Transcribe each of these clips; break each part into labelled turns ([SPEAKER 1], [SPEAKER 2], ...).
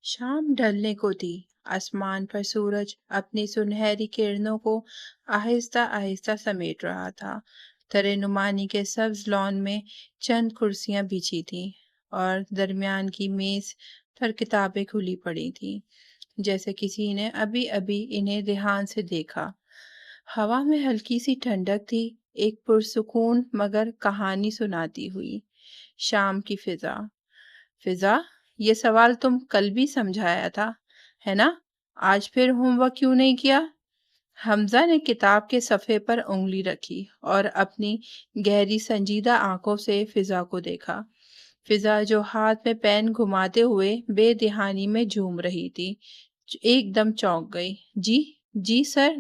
[SPEAKER 1] شام ڈھلنے کو تھی۔ آسمان پر سورج اپنی سنہری کرنوں کو آہستہ آہستہ سمیٹ رہا تھا۔ ترے کے سبز لان میں چند کرسیاں بچھی تھیں اور درمیان کی میز پر کتابیں کھلی پڑی تھیں، جیسے کسی نے ابھی ابھی انہیں دھیان سے دیکھا۔ ہوا میں ہلکی سی ٹھنڈک تھی، ایک پرسکون مگر کہانی سناتی ہوئی۔ شام کی فضا۔ فضا، یہ سوال تم کل بھی سمجھایا تھا، ہے نا؟ آج پھر ہوم ورک کیوں نہیں کیا؟ حمزہ نے کتاب کے صفحے پر انگلی رکھی اور اپنی گہری سنجیدہ آنکھوں سے فضا کو دیکھا۔ فضا جو ہاتھ میں پین گھماتے ہوئے بے دہانی میں جھوم رہی تھی، ایک دم چونک گئی۔ جی جی سر،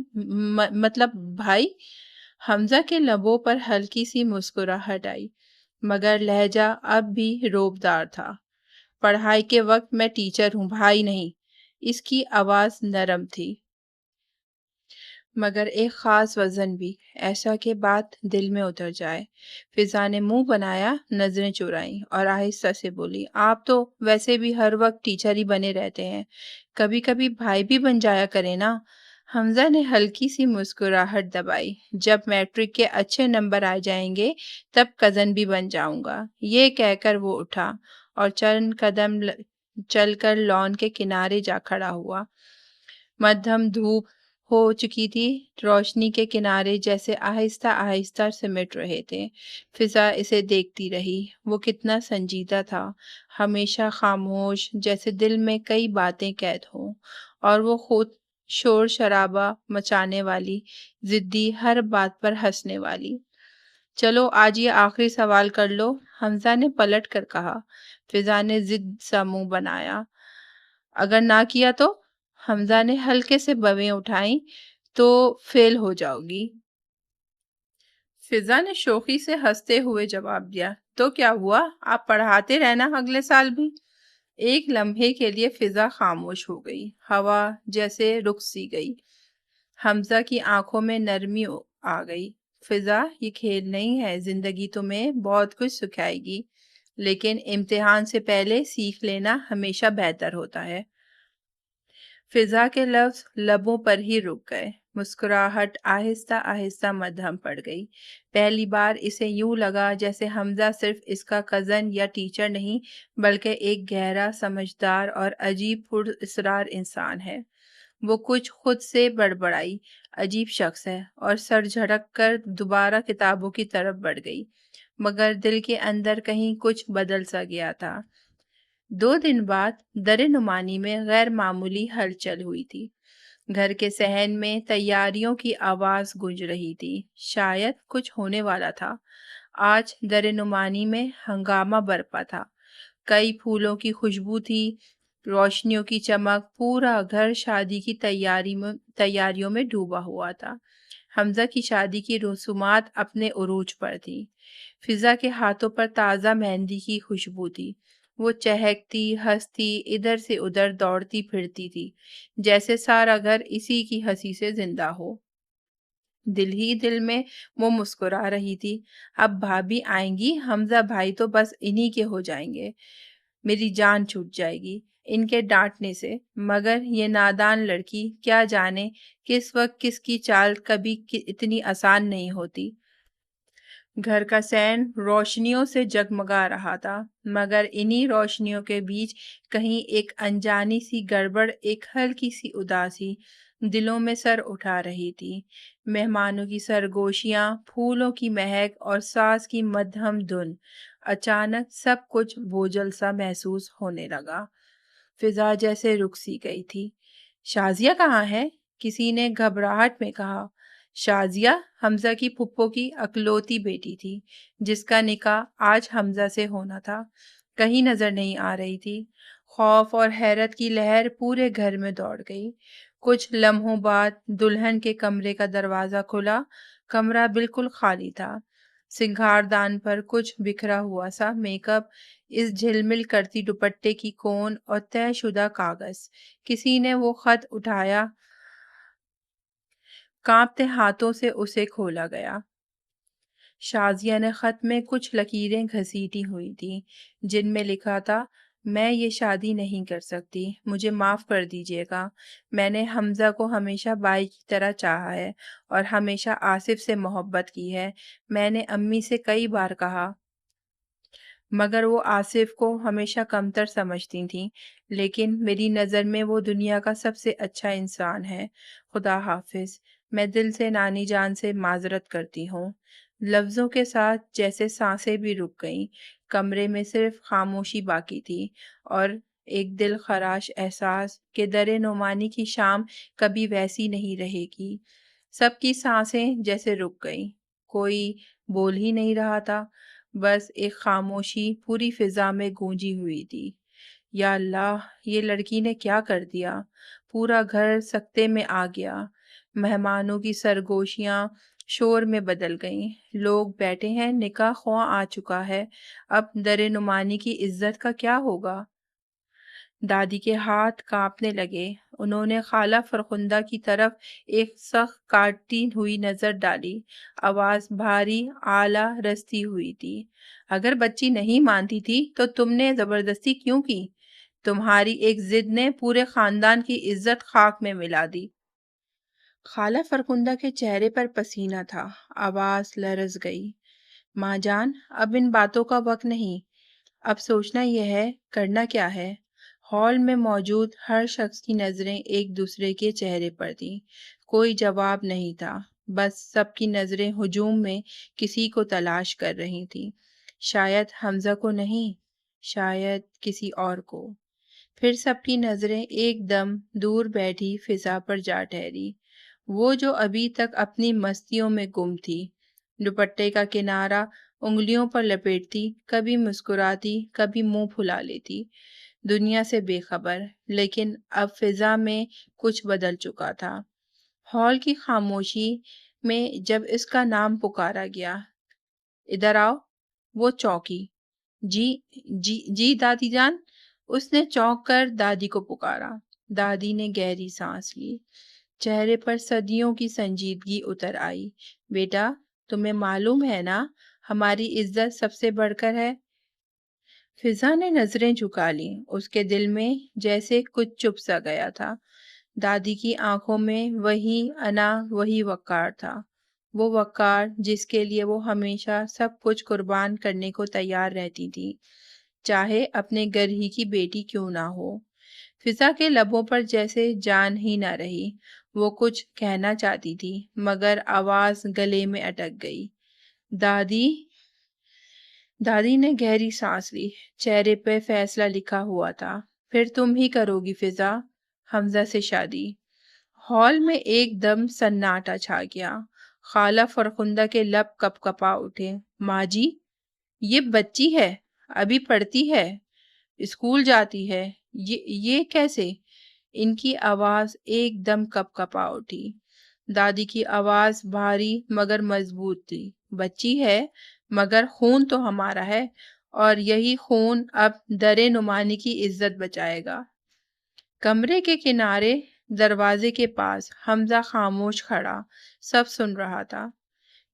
[SPEAKER 1] مطلب بھائی۔ حمزہ کے لبوں پر ہلکی سی مسکراہٹ آئی، مگر لہجہ اب بھی روبدار تھا۔ پڑھائی کے وقت میں ٹیچر ہوں، بھائی نہیں۔ اس کی آواز نرم تھی، مگر ایک خاص وزن بھی، ایسا کہ بات دل میں اتر جائے۔ فضا نے منہ بنایا، نظریں چرائیں اور آہستہ سے بولی، آپ تو ویسے بھی ہر وقت ٹیچر ہی بنے رہتے ہیں، کبھی کبھی بھائی بھی بن جایا کرے نا۔ حمزہ نے ہلکی سی مسکراہٹ دبائی، جب میٹرک کے اچھے نمبر آ جائیں گے تب کزن بھی بن جاؤں گا۔ یہ کہہ کر وہ اٹھا اور چند قدم چل کر لان کے کنارے جا کھڑا ہوا۔ مدھم دھوپ ہو چکی تھی، روشنی کے کنارے جیسے آہستہ آہستہ سمٹ رہے تھے۔ فضا اسے دیکھتی رہی، وہ کتنا سنجیدہ تھا، ہمیشہ خاموش، جیسے دل میں کئی باتیں قید ہوں، اور وہ خود شور شرابہ مچانے والی، ضدی، ہر بات پر ہنسنے والی۔ چلو آج یہ آخری سوال کر لو، حمزہ نے پلٹ کر کہا۔ فضا نے ضد سا منہ بنایا۔ اگر نہ کیا تو؟ حمزہ نے ہلکے سے بویں اٹھائیں، تو فیل ہو جاؤ گی۔ فضا نے شوخی سے ہنستے ہوئے جواب دیا، تو کیا ہوا، آپ پڑھاتے رہنا اگلے سال بھی۔ ایک لمحے کے لیے فضا خاموش ہو گئی، ہوا جیسے رک سی گئی۔ حمزہ کی آنکھوں میں نرمی آ گئی۔ فضا، یہ کھیل نہیں ہے، زندگی تمہیں بہت کچھ سکھائے گی، لیکن امتحان سے پہلے سیکھ لینا ہمیشہ بہتر ہوتا ہے۔ فضا کے لفظ لبوں پر ہی رک گئے، مسکراہٹ آہستہ آہستہ مدھم پڑ گئی۔ پہلی بار اسے یوں لگا جیسے حمزہ صرف اس کا کزن یا ٹیچر نہیں، بلکہ ایک گہرا، سمجھدار اور عجیب پراسرار انسان ہے۔ وہ کچھ خود سے بڑبڑائی، عجیب شخص ہے، اور سر جھٹک کر دوبارہ کتابوں کی طرف بڑھ گئی، مگر دل کے اندر کہیں کچھ بدل سا گیا تھا۔ 2 دن بعد درِ میں غیر معمولی ہلچل ہوئی تھی۔ گھر کے صحن میں تیاریوں کی آواز گونج رہی تھی، شاید کچھ ہونے والا تھا۔ آج درِ میں ہنگامہ برپا تھا، کئی پھولوں کی خوشبو تھی، روشنیوں کی چمک، پورا گھر شادی کی تیاریوں میں ڈوبا ہوا تھا۔ حمزہ کی شادی کی رسومات اپنے عروج پر تھی۔ فضا کے ہاتھوں پر تازہ مہندی کی خوشبو تھی، وہ چہکتی، ہنستی، ادھر سے ادھر دوڑتی پھرتی تھی، جیسے سارا گھر اسی کی ہنسی سے زندہ ہو۔ دل ہی دل میں وہ مسکرا رہی تھی، اب بھابھی آئیں گی، حمزہ بھائی تو بس انہی کے ہو جائیں گے، میری جان چھوٹ جائے گی ان کے ڈانٹنے سے۔ مگر یہ نادان لڑکی کیا جانے کس وقت کس کی چال کبھی اتنی آسان نہیں ہوتی۔ گھر کا صحن روشنیوں سے جگمگا رہا تھا، مگر انہی روشنیوں کے بیچ کہیں ایک انجانی سی گڑبڑ، ایک ہلکی سی اداسی دلوں میں سر اٹھا رہی تھی۔ مہمانوں کی سرگوشیاں، پھولوں کی مہک اور ساز کی مدھم دھن، اچانک سب کچھ بوجھل سا محسوس ہونے لگا۔ فضا جیسے رک سی گئی تھی۔ شازیہ کہاں ہے؟ کسی نے گھبراہٹ میں کہا۔ شازیہ حمزہ کی پھپھو کی اکلوتی بیٹی تھی، جس کا نکاح آج حمزہ سے ہونا تھا، کہیں نظر نہیں آ رہی تھی۔ خوف اور حیرت کی لہر پورے گھر میں دوڑ گئی۔ کچھ لمحوں بعد دلہن کے کمرے کا دروازہ کھلا، کمرہ بالکل خالی تھا، سنگھار دان پر کچھ بکھرا ہوا سا میک اپ، اس جھلمل کرتی دوپٹے کی کون اور طے شدہ کاغذ۔ کسی نے وہ خط اٹھایا، کانپتے ہاتھوں سے اسے کھولا گیا۔ شازیہ نے خط میں کچھ لکیریں گھسیٹی ہوئی تھیں، جن میں لکھا تھا، میں یہ شادی نہیں کر سکتی، مجھے معاف کر دیجیے گا۔ میں نے حمزہ کو ہمیشہ بھائی کی طرح چاہا ہے اور ہمیشہ آصف سے محبت کی ہے۔ میں نے امی سے کئی بار کہا مگر وہ آصف کو ہمیشہ کمتر سمجھتی تھیں، لیکن میری نظر میں وہ دنیا کا سب سے اچھا انسان ہے۔ خدا حافظ۔ میں دل سے نانی جان سے معذرت کرتی ہوں۔ لفظوں کے ساتھ جیسے سانسیں بھی رک گئیں، کمرے میں صرف خاموشی باقی تھی اور ایک دل خراش احساس کہ در نعمانی کی شام کبھی ویسی نہیں رہے گی۔ سب کی سانسیں جیسے رک گئیں، کوئی بول ہی نہیں رہا تھا، بس ایک خاموشی پوری فضا میں گونجی ہوئی تھی۔ یا اللہ، یہ لڑکی نے کیا کر دیا؟ پورا گھر سکتے میں آ گیا۔ مہمانوں کی سرگوشیاں شور میں بدل گئیں۔ لوگ بیٹھے ہیں، نکاح خواہ آ چکا ہے، اب در نعمانی کی عزت کا کیا ہوگا؟ دادی کے ہاتھ کانپنے لگے۔ انہوں نے خالہ فرخندہ کی طرف ایک سخت کاٹتی ہوئی نظر ڈالی۔ آواز بھاری اعلیٰ رستی ہوئی تھی۔ اگر بچی نہیں مانتی تھی تو تم نے زبردستی کیوں کی؟ تمہاری ایک ضد نے پورے خاندان کی عزت خاک میں ملا دی۔ خالہ فرخندہ کے چہرے پر پسینہ تھا، آواز لرز گئی۔ ماں جان، اب ان باتوں کا وقت نہیں، اب سوچنا یہ ہے کرنا کیا ہے۔ ہال میں موجود ہر شخص کی نظریں ایک دوسرے کے چہرے پر تھیں۔ کوئی جواب نہیں تھا، بس سب کی نظریں ہجوم میں کسی کو تلاش کر رہی تھیں۔ شاید حمزہ کو نہیں، شاید کسی اور کو۔ پھر سب کی نظریں ایک دم دور بیٹھی فضا پر جا ٹھہری، وہ جو ابھی تک اپنی مستیوں میں گم تھی۔ دوپٹے کا کنارہ انگلیوں پر لپیٹتی، کبھی مسکراتی، کبھی منہ پھلا لیتی، دنیا سے بے خبر۔ لیکن اب فضا میں کچھ بدل چکا تھا۔ ہال کی خاموشی میں جب اس کا نام پکارا گیا، ادھر آؤ، وہ چونکی۔ جی جی جی دادی جان۔ اس نے چونک کر دادی کو پکارا۔ دادی نے گہری سانس لی، چہرے پر صدیوں کی سنجیدگی اتر آئی۔ بیٹا، تمہیں معلوم ہے نا، ہماری عزت سب سے بڑھ کر ہے۔ فضا نے نظریں جھکا لیں، اس کے دل میں جیسے کچھ چپ سا گیا تھا۔ دادی کی آنکھوں میں وہی انا، وہی وقار تھا، وہ وقار جس کے لیے وہ ہمیشہ سب کچھ قربان کرنے کو تیار رہتی تھی، چاہے اپنے گھر ہی کی بیٹی کیوں نہ ہو۔ فضا کے لبوں پر جیسے جان ہی نہ رہی، وہ کچھ کہنا چاہتی تھی مگر آواز گلے میں اٹک گئی۔ دادی نے گہری سانس لی، چہرے پہ فیصلہ لکھا ہوا تھا۔ پھر تم ہی کرو گی فضا، حمزہ سے شادی۔ ہال میں ایک دم سناٹا چھا گیا۔ خالہ فرخندہ کے لب کپ کپا اٹھے۔ ماں جی، یہ بچی ہے، ابھی پڑھتی ہے، اسکول جاتی ہے، یہ کیسے؟ ان کی آواز ایک دم کپ کپا اٹھی۔ دادی کی آواز بھاری مگر مضبوط تھی۔ بچی ہے مگر خون تو ہمارا ہے، اور یہی خون اب در نعمانی کی عزت بچائے گا۔ کمرے کے کنارے دروازے کے پاس حمزہ خاموش کھڑا، سب سن رہا تھا،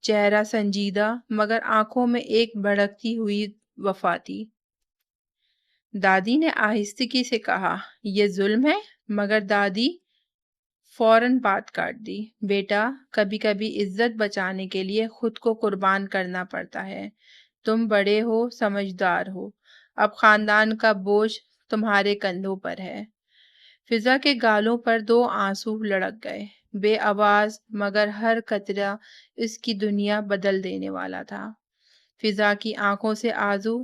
[SPEAKER 1] چہرہ سنجیدہ مگر آنکھوں میں ایک بھڑکتی ہوئی وفا تھی۔ دادی نے آہستگی سے کہا، یہ ظلم ہے؟ مگر دادی فوراً بات کاٹ دی۔ بیٹا، کبھی کبھی عزت بچانے کے لیے خود کو قربان کرنا پڑتا ہے۔ تم بڑے ہو، سمجھدار ہو، اب خاندان کا بوجھ تمہارے کندھوں پر ہے۔ فضا کے گالوں پر دو آنسو لڑک گئے، بے آواز مگر ہر قطرہ اس کی دنیا بدل دینے والا تھا۔ فضا کی آنکھوں سے آنسو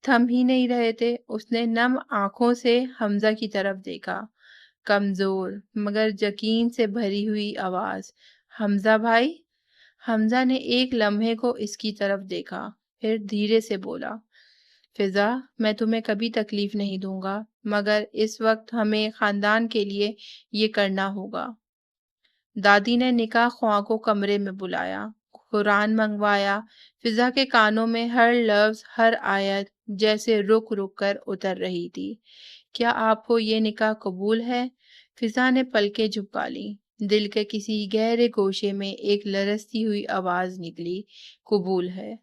[SPEAKER 1] تھم ہی نہیں رہے تھے۔ اس نے نم آنکھوں سے حمزہ کی طرف دیکھا، کمزور مگر یقین سے بھری ہوئی آواز، حمزہ بھائی۔ حمزہ نے ایک لمحے کو اس کی طرف دیکھا، پھر دھیرے سے بولا، فضا، میں تمہیں کبھی تکلیف نہیں دوں گا، مگر اس وقت ہمیں خاندان کے لیے یہ کرنا ہوگا۔ دادی نے نکاح خواہ کو کمرے میں بلایا، قرآن منگوایا۔ فضا کے کانوں میں ہر لفظ، ہر آیت جیسے رک رک کر اتر رہی تھی۔ کیا آپ کو یہ نکاح قبول ہے؟ فضا نے پلکیں جھپکا لیں، دل کے کسی گہرے گوشے میں ایک لرزتی ہوئی آواز نکلی، قبول ہے۔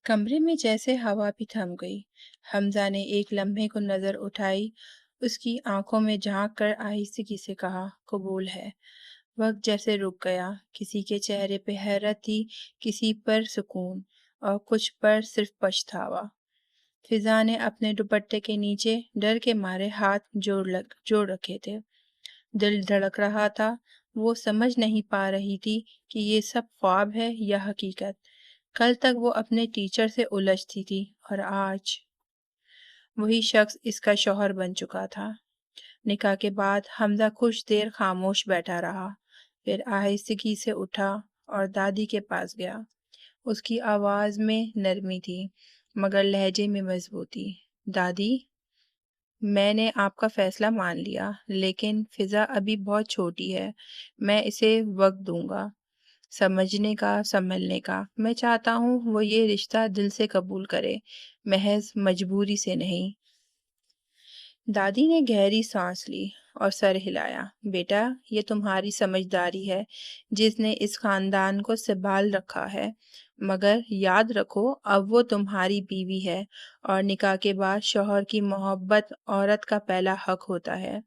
[SPEAKER 1] کمرے میں جیسے ہوا بھی تھم گئی۔ حمزہ نے ایک لمحے کو نظر اٹھائی، اس کی آنکھوں میں جھانک کر آہستگی سے کہا، قبول ہے۔ وقت جیسے رک گیا، کسی کے چہرے پہ حیرت تھی، کسی پر سکون، اور کچھ پر صرف پچھتاوا۔ فضا نے اپنے دوپٹے کے نیچے ڈر کے مارے ہاتھ جوڑ رکھے تھے۔ دل دھڑک رہا تھا، وہ سمجھ نہیں پا رہی تھی کہ یہ سب خواب ہے یا حقیقت۔ کل تک وہ اپنے ٹیچر سے الجھتی تھی اور آج وہی شخص اس کا شوہر بن چکا تھا۔ نکاح کے بعد حمزہ کچھ دیر خاموش بیٹھا رہا، پھر آہستگی سے اٹھا اور دادی کے پاس گیا۔ اس کی آواز میں نرمی تھی مگر لہجے میں مضبوطی۔ دادی، میں نے آپ کا فیصلہ مان لیا، لیکن فضا ابھی بہت چھوٹی ہے، میں اسے وقت دوں گا سمجھنے کا، سنبھلنے کا۔ میں چاہتا ہوں وہ یہ رشتہ دل سے قبول کرے، محض مجبوری سے نہیں۔ دادی نے گہری سانس لی اور سر ہلایا۔ بیٹا، یہ تمہاری سمجھداری ہے جس نے اس خاندان کو سنبھال رکھا ہے، مگر یاد رکھو اب وہ تمہاری بیوی ہے اور نکاح کے بعد شوہر کی محبت عورت کا پہلا حق ہوتا ہے۔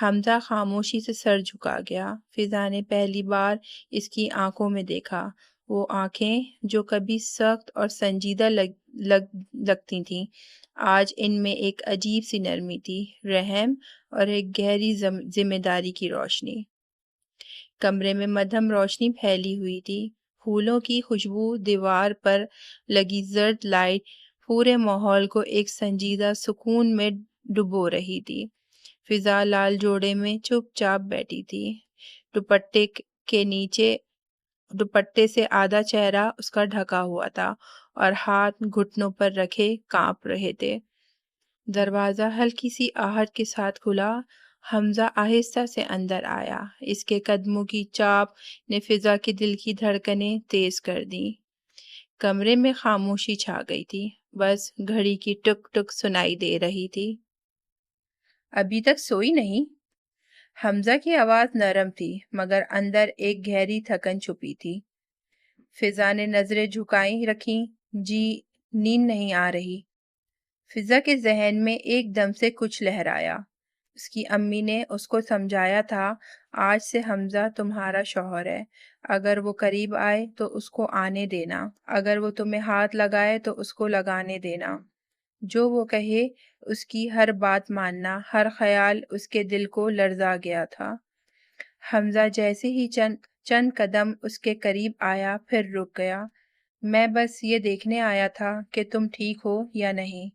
[SPEAKER 1] حمزہ خاموشی سے سر جھکا گیا۔ فضا نے پہلی بار اس کی آنکھوں میں دیکھا، وہ آنکھیں جو کبھی سخت اور سنجیدہ لگتی تھیں، آج ان میں ایک عجیب سی نرمی تھی، رحم اور ایک گہری ذمہ داری کی روشنی۔ کمرے میں مدھم روشنی پھیلی ہوئی تھی، پھولوں کی خوشبو، دیوار پر لگی زرد لائٹ پورے ماحول کو ایک سنجیدہ سکون میں ڈبو رہی تھی۔ فضا لال جوڑے میں چپ چاپ بیٹھی تھی، دوپٹے کے نیچے دوپٹے سے آدھا چہرہ اس کا ڈھکا ہوا تھا اور ہاتھ گھٹنوں پر رکھے کانپ رہے تھے۔ دروازہ ہلکی سی آہٹ کے ساتھ کھلا۔ حمزہ آہستہ سے اندر آیا، اس کے قدموں کی چاپ نے فضا کے دل کی دھڑکنیں تیز کر دیں۔ کمرے میں خاموشی چھا گئی تھی، بس گھڑی کی ٹک ٹک سنائی دے رہی تھی۔ ابھی تک سوئی نہیں؟ حمزہ کی آواز نرم تھی مگر اندر ایک گہری تھکن چھپی تھی۔ فضا نے نظریں جھکائی رکھیں، جی نیند نہیں آ رہی۔ فضا کے ذہن میں ایک دم سے کچھ لہرایا۔ اس کی امی نے اس کو سمجھایا تھا، آج سے حمزہ تمہارا شوہر ہے، اگر وہ قریب آئے تو اس کو آنے دینا، اگر وہ تمہیں ہاتھ لگائے تو اس کو لگانے دینا، جو وہ کہے اس کی ہر بات ماننا۔ ہر خیال اس کے دل کو لرزا گیا تھا۔ حمزہ جیسے ہی چند قدم اس کے قریب آیا پھر رک گیا۔ میں بس یہ دیکھنے آیا تھا کہ تم ٹھیک ہو یا نہیں۔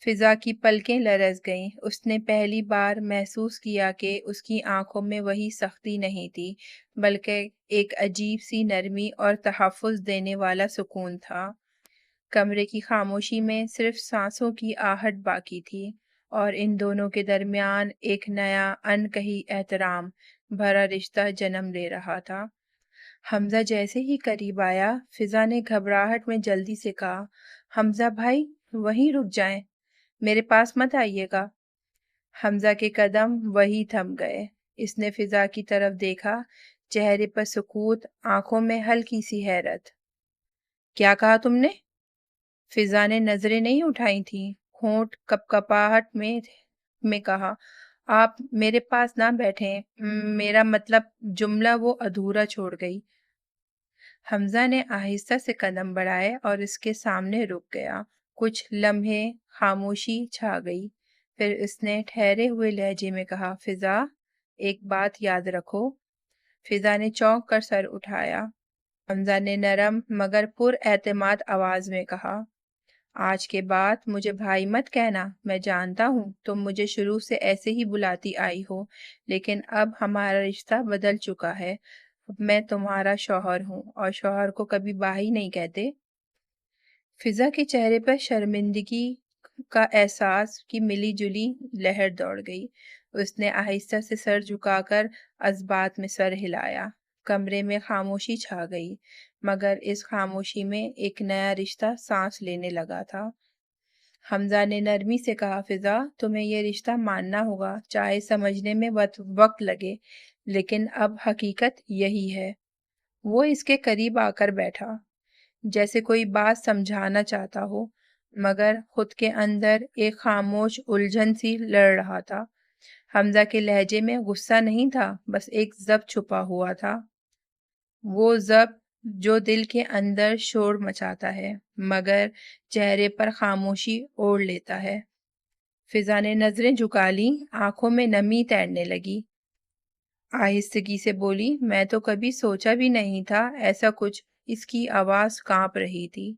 [SPEAKER 1] فضا کی پلکیں لرز گئیں، اس نے پہلی بار محسوس کیا کہ اس کی آنکھوں میں وہی سختی نہیں تھی بلکہ ایک عجیب سی نرمی اور تحفظ دینے والا سکون تھا۔ کمرے کی خاموشی میں صرف سانسوں کی آہٹ باقی تھی اور ان دونوں کے درمیان ایک نیا انکہی احترام بھرا رشتہ جنم لے رہا تھا۔ حمزہ جیسے ہی قریب آیا، فضا نے گھبراہٹ میں جلدی سے کہا، حمزہ بھائی وہیں رک جائیں، میرے پاس مت آئیے گا۔ حمزہ کے قدم وہی تھم گئے۔ اس نے فضا کی طرف دیکھا، چہرے پر سکوت، آنکھوں میں ہلکی سی حیرت۔ کیا کہا تم نے؟ فضا نے نظریں نہیں اٹھائی تھیں، ہونٹ کپکپاہٹ میں کہا، آپ میرے پاس نہ بیٹھیں، میرا مطلب۔ جملہ وہ ادھورا چھوڑ گئی۔ حمزہ نے آہستہ سے قدم بڑھائے اور اس کے سامنے رک گیا۔ کچھ لمحے خاموشی چھا گئی، پھر اس نے ٹھہرے ہوئے لہجے میں کہا، فضا ایک بات یاد رکھو۔ فضا نے چونک کر سر اٹھایا۔ حمزہ نے نرم مگر پر اعتماد آواز میں کہا، آج کے بعد مجھے بھائی مت کہنا، میں جانتا ہوں تم مجھے شروع سے ایسے ہی بلاتی آئی ہو، لیکن اب ہمارا رشتہ بدل چکا ہے، اب میں تمہارا شوہر ہوں اور شوہر کو کبھی بھائی نہیں کہتے۔ فضا کے چہرے پر شرمندگی کا احساس کی ملی جلی لہر دوڑ گئی۔ اس نے آہستہ سے سر جھکا کر اثبات میں سر ہلایا۔ کمرے میں خاموشی چھا گئی، مگر اس خاموشی میں ایک نیا رشتہ سانس لینے لگا تھا۔ حمزہ نے نرمی سے کہا، فضا تمہیں یہ رشتہ ماننا ہوگا، چاہے سمجھنے میں وقت لگے، لیکن اب حقیقت یہی ہے۔ وہ اس کے قریب آ کر بیٹھا، جیسے کوئی بات سمجھانا چاہتا ہو مگر خود کے اندر ایک خاموش الجھن سی لڑ رہا تھا۔ حمزہ کے لہجے میں غصہ نہیں تھا، بس ایک ضبط چھپا ہوا تھا، وہ ضبط جو دل کے اندر شور مچاتا ہے مگر چہرے پر خاموشی اوڑھ لیتا ہے۔ فضا نے نظریں جھکا لیں، آنکھوں میں نمی تیرنے لگی، آہستگی سے بولی، میں تو کبھی سوچا بھی نہیں تھا ایسا کچھ۔ اس کی آواز کانپ رہی تھی۔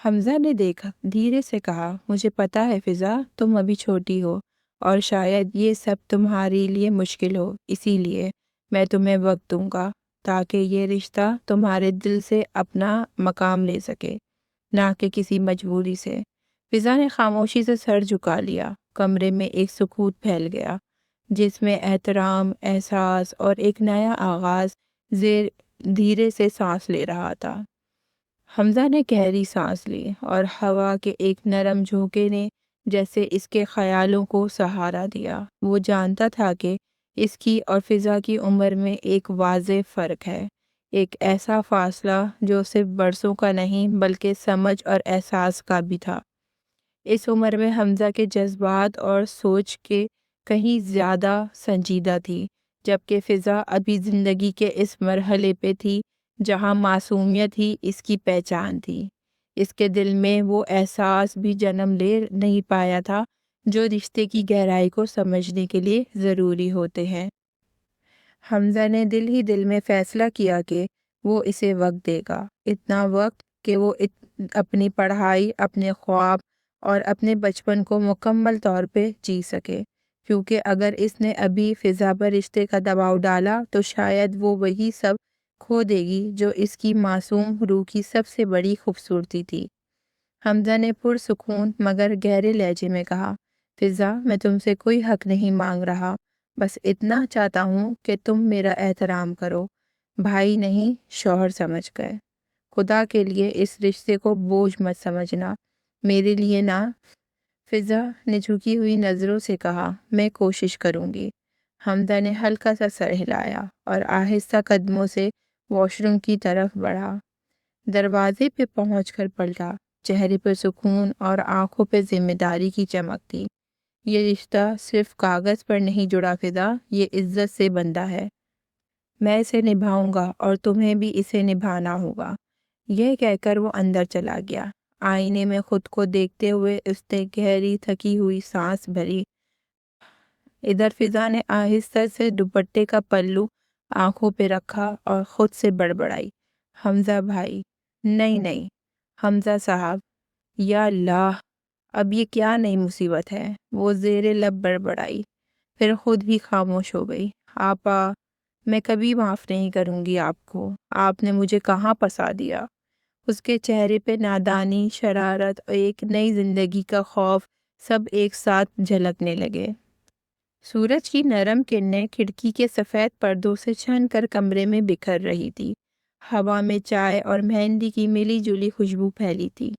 [SPEAKER 2] حمزہ نے دیکھا دھیرے سے کہا، مجھے پتا ہے فضا، تم ابھی چھوٹی ہو اور شاید یہ سب تمہارے لیے مشکل ہو، اسی لیے میں تمہیں وقت دوں گا تاکہ یہ رشتہ تمہارے دل سے اپنا مقام لے سکے، نہ کہ کسی مجبوری سے۔ فضا نے خاموشی سے سر جھکا لیا، کمرے میں ایک سکوت پھیل گیا جس میں احترام، احساس اور ایک نیا آغاز زیر دھیرے سے سانس لے رہا تھا۔ حمزہ نے گہری سانس لی اور ہوا کے ایک نرم جھونکے نے جیسے اس کے خیالوں کو سہارا دیا۔ وہ جانتا تھا کہ اس کی اور فضا کی عمر میں ایک واضح فرق ہے، ایک ایسا فاصلہ جو صرف برسوں کا نہیں بلکہ سمجھ اور احساس کا بھی تھا۔ اس عمر میں حمزہ کے جذبات اور سوچ کے کہیں زیادہ سنجیدہ تھی، جبکہ فضا ابھی زندگی کے اس مرحلے پہ تھی جہاں معصومیت ہی اس کی پہچان تھی۔ اس کے دل میں وہ احساس بھی جنم لے نہیں پایا تھا جو رشتے کی گہرائی کو سمجھنے کے لیے ضروری ہوتے ہیں۔ حمزہ نے دل ہی دل میں فیصلہ کیا کہ وہ اسے وقت دے گا، اتنا وقت کہ وہ اپنی پڑھائی، اپنے خواب اور اپنے بچپن کو مکمل طور پہ جی سکے، کیونکہ اگر اس نے ابھی فضا پر رشتے کا دباؤ ڈالا تو شاید وہ وہی سب کھو دے گی جو اس کی معصوم روح کی سب سے بڑی خوبصورتی تھی۔ حمزہ نے پرسکون مگر گہرے لہجے میں کہا، فضا، میں تم سے کوئی حق نہیں مانگ رہا، بس اتنا چاہتا ہوں کہ تم میرا احترام کرو، بھائی نہیں شوہر سمجھ کر۔ خدا کے لیے اس رشتے کو بوجھ مت سمجھنا، میرے لیے نہ۔ فضا نے جھکی ہوئی نظروں سے کہا، میں کوشش کروں گی۔ حمزہ نے ہلکا سا سر ہلایا اور آہستہ قدموں سے واش روم کی طرف بڑھا۔ دروازے پہ پہنچ کر پلٹا، چہرے پر سکون اور آنکھوں پہ ذمہ داری کی چمک تھی۔ یہ رشتہ صرف کاغذ پر نہیں جڑا فضا، یہ عزت سے بندھا ہے۔ میں اسے نبھاؤں گا اور تمہیں بھی اسے نبھانا ہوگا۔ یہ کہہ کر وہ اندر چلا گیا۔ آئینے میں خود کو دیکھتے ہوئے اس نے گہری تھکی ہوئی سانس بھری۔ ادھر فضا نے آہستہ سے دوپٹے کا پلو آنکھوں پہ رکھا اور خود سے بڑبڑائی، حمزہ بھائی، نہیں نہیں، حمزہ صاحب، یا اللہ، اب یہ کیا نئی مصیبت ہے؟ وہ زیر لب بڑبڑائی، پھر خود بھی خاموش ہو گئی۔ آپا، میں کبھی معاف نہیں کروں گی آپ کو، آپ نے مجھے کہاں پھنسا دیا۔ اس کے چہرے پہ نادانی، شرارت اور ایک نئی زندگی کا خوف سب ایک ساتھ جھلکنے لگے۔ سورج کی نرم کرنیں کھڑکی کے سفید پردوں سے چھن کر کمرے میں بکھر رہی تھی۔ ہوا میں چائے اور مہندی کی ملی جلی خوشبو پھیلی تھی۔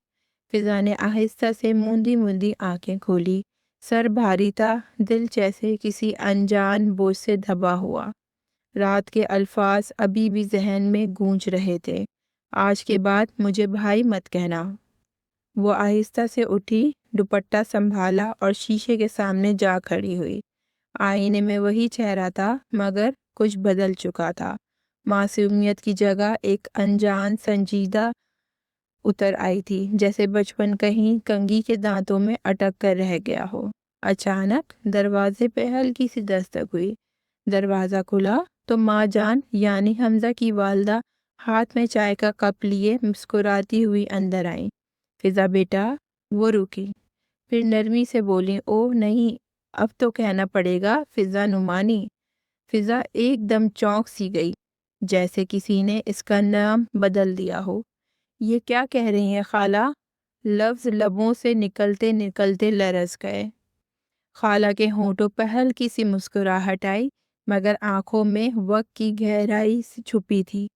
[SPEAKER 2] فضا نے آہستہ سے موندی موندی آنکھیں کھولی، سر بھاری تھا، دل جیسے کسی انجان بوجھ سے دبا ہوا۔ رات کے الفاظ ابھی بھی ذہن میں گونج رہے تھے، آج کے بعد مجھے بھائی مت کہنا۔ وہ آہستہ سے اٹھی، دوپٹہ سنبھالا اور شیشے کے سامنے جا کھڑی ہوئی۔ آئینے میں وہی چہرہ تھا مگر کچھ بدل چکا تھا۔ معصومیت کی جگہ ایک انجان سنجیدہ اتر آئی تھی، جیسے بچپن کہیں کنگھی کے دانتوں میں اٹک کر رہ گیا ہو۔ اچانک دروازے پہ ہلکی سی دستک ہوئی، دروازہ کھلا تو ماں جان یعنی حمزہ کی والدہ ہاتھ میں چائے کا کپ لیے مسکراتی ہوئی اندر آئیں۔ فضا بیٹا، وہ رکی، پھر نرمی سے بولی، او نہیں، اب تو کہنا پڑے گا فضا نعمانی۔ فضا ایک دم چونک سی گئی، جیسے کسی نے اس کا نام بدل دیا ہو۔ یہ کیا کہہ رہی ہیں خالہ؟ لفظ لبوں سے نکلتے نکلتے لرز گئے۔ خالہ کے ہونٹوں پر ہلکی سی مسکراہٹ آئی مگر آنکھوں میں وقت کی گہرائی چھپی تھی۔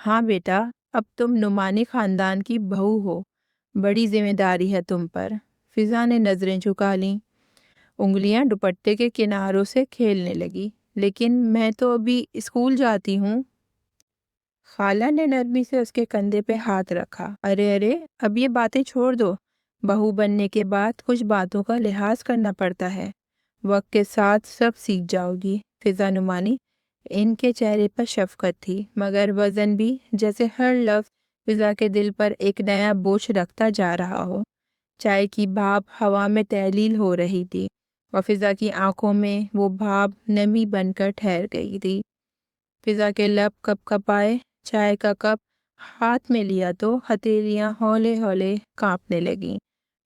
[SPEAKER 2] ہاں بیٹا، اب تم نعمانی خاندان کی بہو ہو، بڑی ذمہ داری ہے تم پر۔ فضا نے نظریں جھکا لیں، انگلیاں دوپٹے کے کناروں سے کھیلنے لگی، لیکن میں تو ابھی اسکول جاتی ہوں۔ خالہ نے نرمی سے اس کے کندھے پہ ہاتھ رکھا۔ ارے ارے، اب یہ باتیں چھوڑ دو، بہو بننے کے بعد کچھ باتوں کا لحاظ کرنا پڑتا ہے، وقت کے ساتھ سب سیکھ جاؤ گی۔ فضا نعمانی، ان کے چہرے پر شفقت تھی مگر وزن بھی، جیسے ہر لفظ فضا کے دل پر ایک نیا بوجھ رکھتا جا رہا ہو۔ چائے کی بھاپ ہوا میں تحلیل ہو رہی تھی اور فضا کی آنکھوں میں وہ بھاپ نمی بن کر ٹھہر گئی تھی۔ فضا کے لب کپ کپائے، چائے کا کپ ہاتھ میں لیا تو ہتھیلیاں ہولے ہولے کانپنے لگیں۔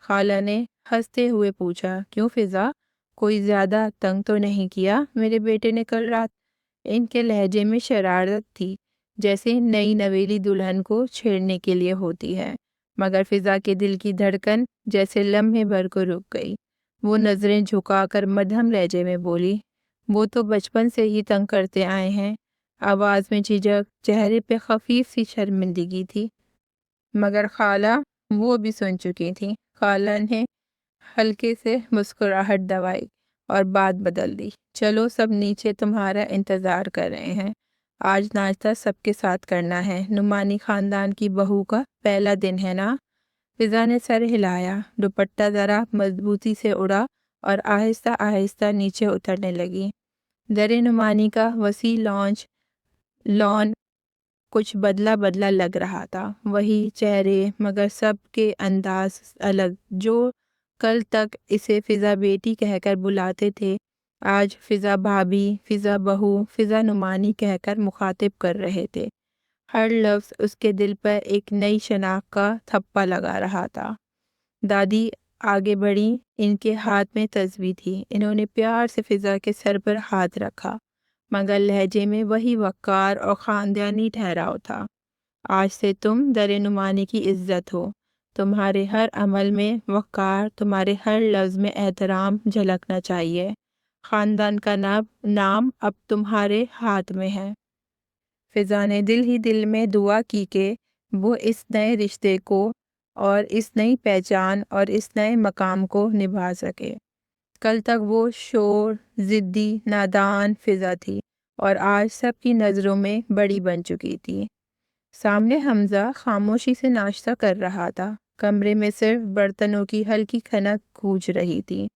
[SPEAKER 2] خالہ نے ہنستے ہوئے پوچھا، کیوں فضا، کوئی زیادہ تنگ تو نہیں کیا میرے بیٹے نے کل رات؟ ان کے لہجے میں شرارت تھی، جیسے نئی نویلی دلہن کو چھیڑنے کے لیے ہوتی ہے، مگر فضا کے دل کی دھڑکن جیسے لمحے بھر کو رک گئی۔ وہ نظریں جھکا کر مدھم لہجے میں بولی، وہ تو بچپن سے ہی تنگ کرتے آئے ہیں۔ آواز میں جھجک، چہرے پہ خفیف سی شرمندگی تھی، مگر خالہ وہ بھی سن چکی تھی۔ خالہ نے ہلکے سے مسکراہٹ دبائی اور بات بدل دی، چلو سب نیچے تمہارا انتظار کر رہے ہیں، آج ناشتہ سب کے ساتھ کرنا ہے، نعمانی خاندان کی بہو کا پہلا دن ہے نا؟ فضا نے سر ہلایا، دوپٹہ ذرا مضبوطی سے اڑا اور آہستہ آہستہ نیچے اترنے لگی۔ در نعمانی کا وسیع لان کچھ بدلا بدلا لگ رہا تھا، وہی چہرے مگر سب کے انداز الگ۔ جو کل تک اسے فضا بیٹی کہہ کر بلاتے تھے، آج فضا بھابھی، فضا بہو، فضا نعمانی کہہ کر مخاطب کر رہے تھے۔ ہر لفظ اس کے دل پر ایک نئی شناخت کا تھپا لگا رہا تھا۔ دادی آگے بڑھی، ان کے ہاتھ میں تسبیح تھی، انہوں نے پیار سے فضا کے سر پر ہاتھ رکھا، مگر لہجے میں وہی وقار اور خاندانی ٹھہراؤ تھا۔ آج سے تم در نعمانی کی عزت ہو، تمہارے ہر عمل میں وقار، تمہارے ہر لفظ میں احترام جھلکنا چاہیے، خاندان کا نام اب تمہارے ہاتھ میں ہے۔ فضا نے دل ہی دل میں دعا کی کہ وہ اس نئے رشتے کو اور اس نئی پہچان اور اس نئے مقام کو نبھا سکے۔ کل تک وہ شور، ضدی، نادان فضا تھی اور آج سب کی نظروں میں بڑی بن چکی تھی۔ سامنے حمزہ خاموشی سے ناشتہ کر رہا تھا، کمرے میں صرف برتنوں کی ہلکی کھنک گونج رہی تھی۔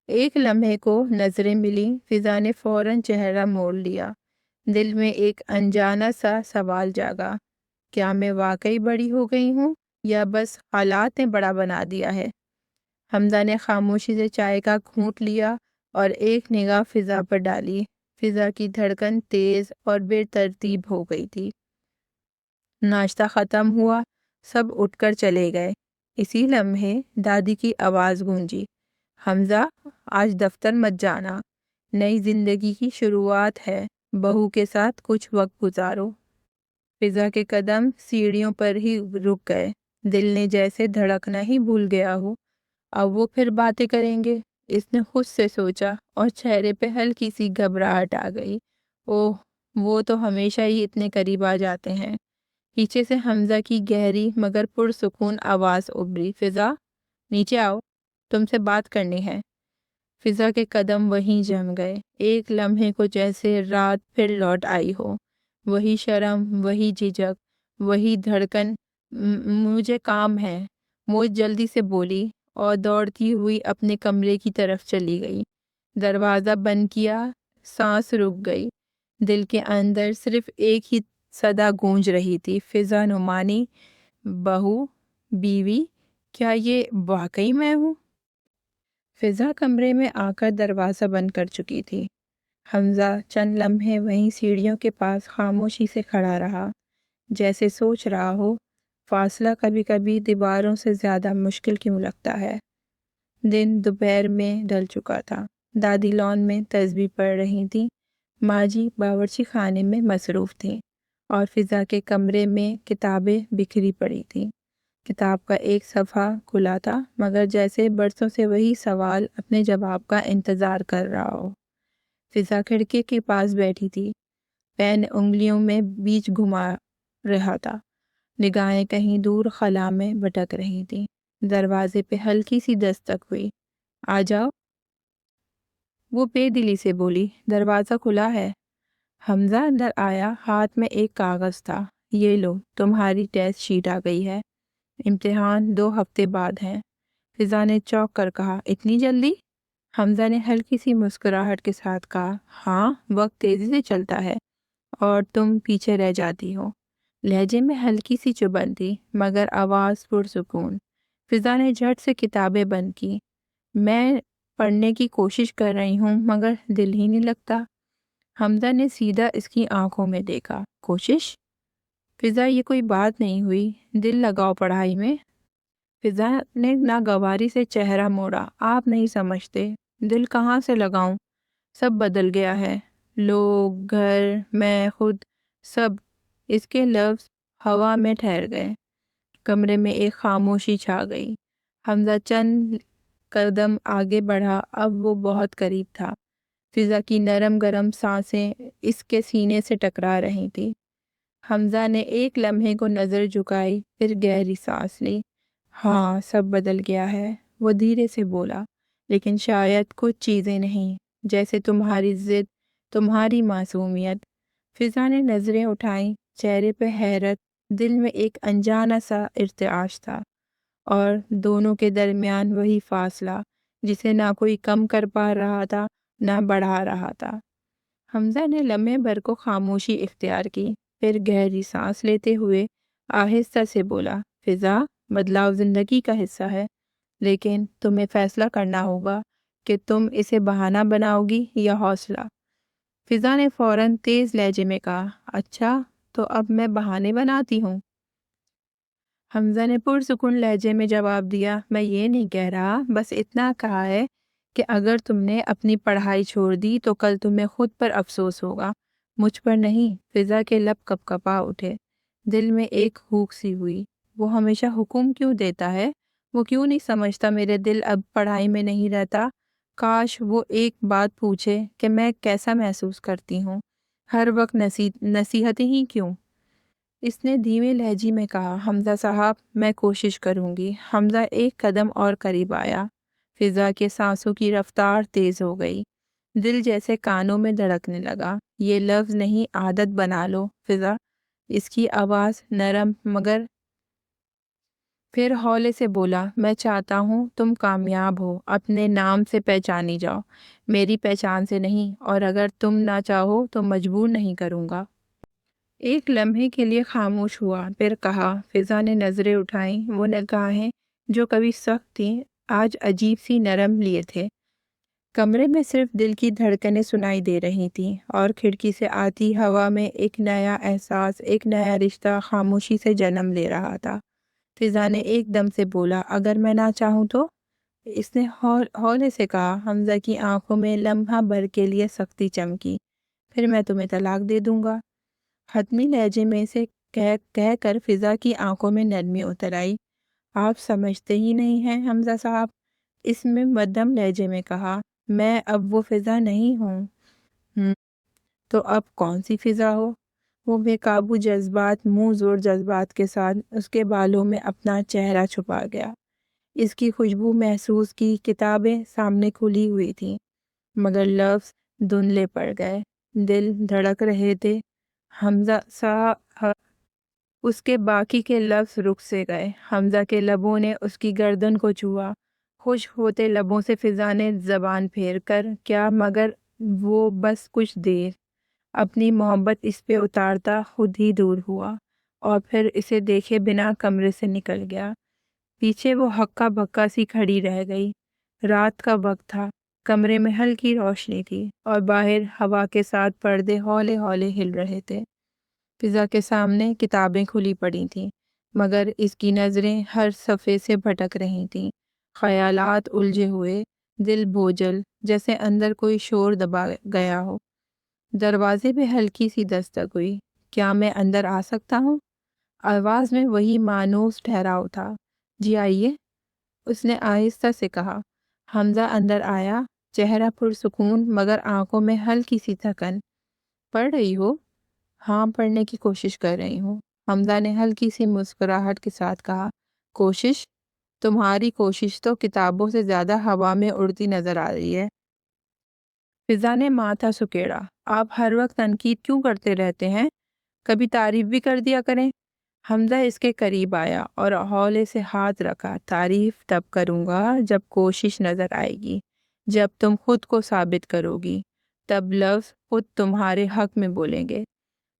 [SPEAKER 2] ایک لمحے کو نظریں ملی، فضا نے فوراً چہرہ موڑ لیا، دل میں ایک انجانا سا سوال جاگا، کیا میں واقعی بڑی ہو گئی ہوں یا بس حالات نے بڑا بنا دیا ہے؟ حمزہ نے خاموشی سے چائے کا گھونٹ لیا اور ایک نگاہ فضا پر ڈالی۔ فضا کی دھڑکن تیز اور بے ترتیب ہو گئی تھی۔ ناشتہ ختم ہوا، سب اٹھ کر چلے گئے۔ اسی لمحے دادی کی آواز گونجی، حمزہ آج دفتر مت جانا، نئی زندگی کی شروعات ہے، بہو کے ساتھ کچھ وقت گزارو۔ فضا کے قدم سیڑھیوں پر ہی رک گئے، دل نے جیسے دھڑکنا ہی بھول گیا ہو۔ اب وہ پھر باتیں کریں گے، اس نے خود سے سوچا اور چہرے پہ ہلکی سی گھبراہٹ آ گئی۔ اوہ، وہ تو ہمیشہ ہی اتنے قریب آ جاتے ہیں۔ پیچھے سے حمزہ کی گہری مگر پرسکون آواز ابھری، فضا نیچے آؤ، تم سے بات کرنی ہے۔ فضا کے قدم وہیں جم گئے، ایک لمحے کو جیسے رات پھر لوٹ آئی ہو، وہی شرم، وہی جھجک، وہی دھڑکن۔ مجھے کام ہے، وہ جلدی سے بولی اور دوڑتی ہوئی اپنے کمرے کی طرف چلی گئی۔ دروازہ بند کیا، سانس رک گئی، دل کے اندر صرف ایک ہی صدا گونج رہی تھی، فضا نعمانی، بہو، بیوی، کیا یہ واقعی میں ہوں؟ فضا کمرے میں آ کر دروازہ بند کر چکی تھی۔ حمزہ چند لمحے وہیں سیڑھیوں کے پاس خاموشی سے کھڑا رہا، جیسے سوچ رہا ہو، فاصلہ کبھی کبھی دیواروں سے زیادہ مشکل کیوں لگتا ہے۔ دن دوپہر میں ڈل چکا تھا، دادی لان میں تسبیح پڑھ رہی تھیں، ماں جی باورچی خانے میں مصروف تھیں اور فضا کے کمرے میں کتابیں بکھری پڑی تھیں۔ کتاب کا ایک صفحہ کھلا تھا، مگر جیسے برسوں سے وہی سوال اپنے جواب کا انتظار کر رہا ہو۔ فضا کھڑکی کے پاس بیٹھی تھی، پین انگلیوں میں بیچ گھما رہا تھا، نگاہیں کہیں دور خلا میں بھٹک رہی تھیں۔ دروازے پہ ہلکی سی دستک ہوئی، آ جاؤ، وہ بے دلی سے بولی، دروازہ کھلا ہے۔ حمزہ اندر آیا، ہاتھ میں ایک کاغذ تھا، یہ لو تمہاری ٹیسٹ شیٹ آ گئی ہے، امتحان 2 ہفتے بعد ہیں۔ فضا نے چونک کر کہا، اتنی جلدی؟ حمزہ نے ہلکی سی مسکراہٹ کے ساتھ کہا، ہاں وقت تیزی سے چلتا ہے اور تم پیچھے رہ جاتی ہو۔ لہجے میں ہلکی سی چبھن تھی مگر آواز پرسکون۔ فضا نے جھٹ سے کتابیں بند کی۔ میں پڑھنے کی کوشش کر رہی ہوں مگر دل ہی نہیں لگتا۔ حمزہ نے سیدھا اس کی آنکھوں میں دیکھا۔ کوشش؟ فضا یہ کوئی بات نہیں ہوئی، دل لگاؤ پڑھائی میں۔ فضا نے ناگواری سے چہرہ موڑا، آپ نہیں سمجھتے، دل کہاں سے لگاؤں؟ سب بدل گیا ہے، لوگ، گھر، میں خود، سب۔ اس کے لفظ ہوا میں ٹھہر گئے۔ کمرے میں ایک خاموشی چھا گئی۔ حمزہ چند قدم آگے بڑھا، اب وہ بہت قریب تھا۔ فضا کی نرم گرم سانسیں اس کے سینے سے ٹکرا رہی تھی۔ حمزہ نے ایک لمحے کو نظر جھکائی، پھر گہری سانس لی۔ ہاں سب بدل گیا ہے، وہ دھیرے سے بولا، لیکن شاید کچھ چیزیں نہیں، جیسے تمہاری ضد، تمہاری معصومیت۔ فضا نے نظریں اٹھائیں، چہرے پہ حیرت، دل میں ایک انجانا سا ارتعاش تھا، اور دونوں کے درمیان وہی فاصلہ جسے نہ کوئی کم کر پا رہا تھا نہ بڑھا رہا تھا۔ حمزہ نے لمحے بھر کو خاموشی اختیار کی، پھر گہری سانس لیتے ہوئے آہستہ سے بولا، فضا، بدلاؤ زندگی کا حصہ ہے، لیکن تمہیں فیصلہ کرنا ہوگا کہ تم اسے بہانہ بناؤ گی یا حوصلہ۔ فضا نے فوراً تیز لہجے میں کہا، اچھا تو اب میں بہانے بناتی ہوں؟ حمزہ نے پرسکون لہجے میں جواب دیا، میں یہ نہیں کہہ رہا، بس اتنا کہا ہے کہ اگر تم نے اپنی پڑھائی چھوڑ دی تو کل تمہیں خود پر افسوس ہوگا، مجھ پر نہیں۔ فضا کے لب کپ کپا اٹھے، دل میں ایک ہوک سی ہوئی۔ وہ ہمیشہ حکم کیوں دیتا ہے؟ وہ کیوں نہیں سمجھتا میرے دل اب پڑھائی میں نہیں رہتا؟ کاش وہ ایک بات پوچھے کہ میں کیسا محسوس کرتی ہوں، ہر وقت نصیحتیں ہی کیوں؟ اس نے دھیمے لہجے میں کہا، حمزہ صاحب میں کوشش کروں گی۔ حمزہ ایک قدم اور قریب آیا۔ فضا کے سانسوں کی رفتار تیز ہو گئی، دل جیسے کانوں میں دھڑکنے لگا۔ یہ لفظ نہیں، عادت بنا لو فضا۔ اس کی آواز نرم مگر پھر ہولے سے بولا، میں چاہتا ہوں تم کامیاب ہو، اپنے نام سے پہچانی جاؤ، میری پہچان سے نہیں، اور اگر تم نہ چاہو تو مجبور نہیں کروں گا۔ ایک لمحے کے لیے خاموش ہوا، پھر کہا۔ فضا نے نظریں اٹھائیں، وہ نگاہیں جو کبھی سخت تھیں آج عجیب سی نرم لیے تھے۔ کمرے میں صرف دل کی دھڑکنیں سنائی دے رہی تھیں، اور کھڑکی سے آتی ہوا میں ایک نیا احساس، ایک نیا رشتہ خاموشی سے جنم لے رہا تھا۔ فضا نے ایک دم سے بولا، اگر میں نہ چاہوں تو؟ اس نے ہولے سے کہا۔ حمزہ کی آنکھوں میں لمحہ بھر کے لیے سختی چمکی۔ پھر میں تمہیں طلاق دے دوں گا، حتمی لہجے میں سے کہہ کر فضا کی آنکھوں میں نرمی اتر آئی۔ آپ سمجھتے ہی نہیں ہیں حمزہ صاحب، اس میں مدھم لہجے میں کہا، میں اب وہ فضا نہیں ہوں۔ تو اب کون سی فضا ہو؟ وہ بے قابو جذبات منہ زور جذبات کے ساتھ اس کے بالوں میں اپنا چہرہ چھپا گیا۔ اس کی خوشبو محسوس کی، کتابیں سامنے کھلی ہوئی تھیں مگر لفظ دھندلے پڑ گئے، دل دھڑک رہے تھے۔ حمزہ صاحب، اس کے باقی کے لفظ رک سے گئے۔ حمزہ کے لبوں نے اس کی گردن کو چھوا، خشک ہوتے لبوں سے فضا نے زبان پھیر کر کیا مگر وہ بس کچھ دیر اپنی محبت اس پہ اتارتا خود ہی دور ہوا، اور پھر اسے دیکھے بنا کمرے سے نکل گیا۔ پیچھے وہ ہکا بکا سی کھڑی رہ گئی۔ رات کا وقت تھا، کمرے میں ہلکی روشنی تھی، اور باہر ہوا کے ساتھ پردے ہولے ہولے ہل رہے تھے۔ فضا کے سامنے کتابیں کھلی پڑی تھیں مگر اس کی نظریں ہر صفحے سے بھٹک رہی تھیں، خیالات الجھے ہوئے، دل بوجھل، جیسے اندر کوئی شور دبا گیا ہو۔ دروازے پہ ہلکی سی دستک ہوئی۔ کیا میں اندر آ سکتا ہوں؟ آواز میں وہی مانوس ٹھہراؤ تھا۔ جی آئیے، اس نے آہستہ سے کہا۔ حمزہ اندر آیا، چہرہ پرسکون مگر آنکھوں میں ہلکی سی تھکن۔ پڑھ رہی ہو؟ ہاں، پڑھنے کی کوشش کر رہی ہوں، حمزہ نے ہلکی سی مسکراہٹ کے ساتھ کہا۔ کوشش؟ تمہاری کوشش تو کتابوں سے زیادہ ہوا میں اڑتی نظر آ رہی ہے۔ فضا نے ماتھا سکیڑا، آپ ہر وقت تنقید کیوں کرتے رہتے ہیں؟ کبھی تعریف بھی کر دیا کریں۔ حمزہ اس کے قریب آیا اور ہولے سے ہاتھ رکھا۔ تعریف تب کروں گا جب کوشش نظر آئے گی، جب تم خود کو ثابت کرو گی، تب لفظ خود تمہارے حق میں بولیں گے۔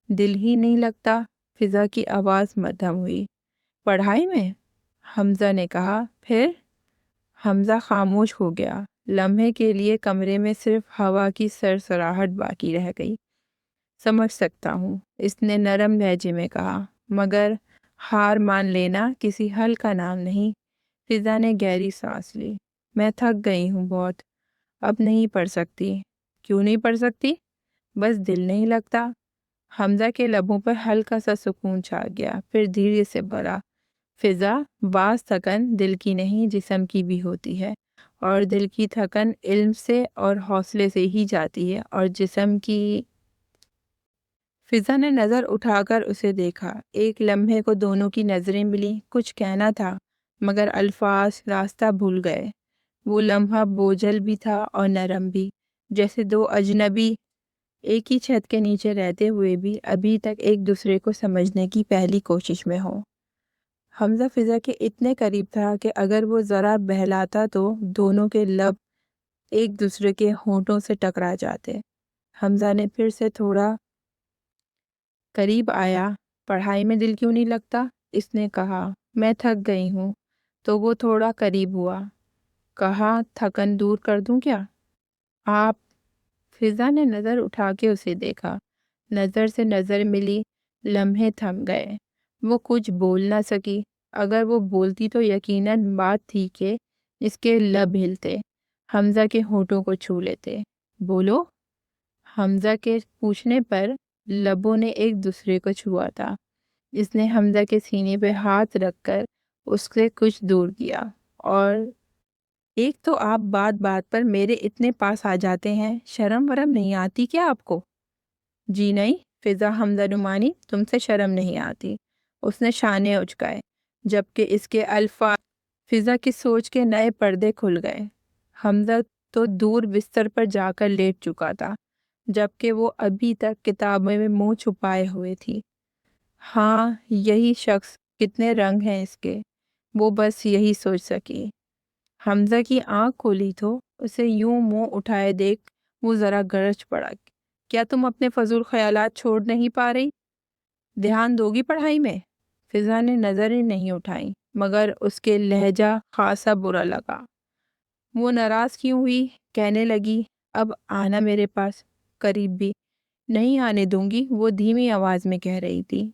[SPEAKER 2] دل ہی نہیں لگتا؟ فضا کی آواز مدھم ہوئی۔ پڑھائی میں؟ حمزہ نے کہا۔ پھر؟ حمزہ خاموش ہو گیا۔ لمحے کے لیے کمرے میں صرف ہوا کی سرسراہٹ باقی رہ گئی۔ سمجھ سکتا ہوں، اس نے نرم لہجے میں کہا، مگر ہار مان لینا کسی حل کا نام نہیں۔ فضا نے گہری سانس لی۔ میں تھک گئی ہوں بہت، اب نہیں پڑھ سکتی۔ کیوں نہیں پڑھ سکتی؟ بس دل نہیں لگتا۔ حمزہ کے لبوں پر ہلکا سا سکون چھا گیا، پھر دھیرے سے بولا، فضا، بعض تھکن دل کی نہیں جسم کی بھی ہوتی ہے، اور دل کی تھکن علم سے اور حوصلے سے ہی جاتی ہے، اور جسم کی… فضا نے نظر اٹھا کر اسے دیکھا۔ ایک لمحے کو دونوں کی نظریں ملیں۔ کچھ کہنا تھا مگر الفاظ راستہ بھول گئے۔ وہ لمحہ بوجھل بھی تھا اور نرم بھی، جیسے دو اجنبی ایک ہی چھت کے نیچے رہتے ہوئے بھی ابھی تک ایک دوسرے کو سمجھنے کی پہلی کوشش میں ہوں۔ حمزہ فضا کے اتنے قریب تھا کہ اگر وہ ذرا بہلاتا تو دونوں کے لب ایک دوسرے کے ہونٹوں سے ٹکرا جاتے۔ حمزہ نے پھر سے تھوڑا قریب آیا۔ پڑھائی میں دل کیوں نہیں لگتا؟ اس نے کہا۔ میں تھک گئی ہوں۔ تو وہ تھوڑا قریب ہوا۔ کہا، تھکن دور کر دوں کیا؟ آپ… فضا نے نظر اٹھا کے اسے دیکھا۔ نظر سے نظر ملی۔ لمحے تھم گئے۔ وہ کچھ بول نہ سکی۔ اگر وہ بولتی تو یقیناً بات تھی کہ اس کے لب ہلتے، حمزہ کے ہونٹوں کو چھو لیتے۔ بولو۔ حمزہ کے پوچھنے پر لبوں نے ایک دوسرے کو چھوا تھا۔ اس نے حمزہ کے سینے پہ ہاتھ رکھ کر اس سے کچھ دور کیا، اور ایک تو آپ بات بات پر میرے اتنے پاس آ جاتے ہیں، شرم ورم نہیں آتی کیا آپ کو؟ جی نہیں، فضا حمزہ نعمانی، تم سے شرم نہیں آتی۔ اس نے شانے اچکائے، جبکہ اس کے الفاظ… فضا کی سوچ کے نئے پردے کھل گئے۔ حمزہ تو دور بستر پر جا کر لیٹ چکا تھا، جبکہ وہ ابھی تک کتابوں میں منہ چھپائے ہوئے تھی۔ ہاں، یہی شخص، کتنے رنگ ہیں اس کے، وہ بس یہی سوچ سکی۔ حمزہ کی آنکھ کھولی تو اسے یوں منہ اٹھائے دیکھ وہ ذرا گرج پڑا۔ کیا تم اپنے فضول خیالات چھوڑ نہیں پا رہی؟ دھیان دو گی پڑھائی میں؟ فضا نے نظریں نہیں اٹھائیں، مگر اس کے لہجہ خاصا برا لگا۔ وہ ناراض کیوں ہوئی؟ کہنے لگی، اب آنا میرے پاس، قریب بھی۔ نہیں آنے دوں گی، وہ دھیمی آواز میں کہہ رہی تھی،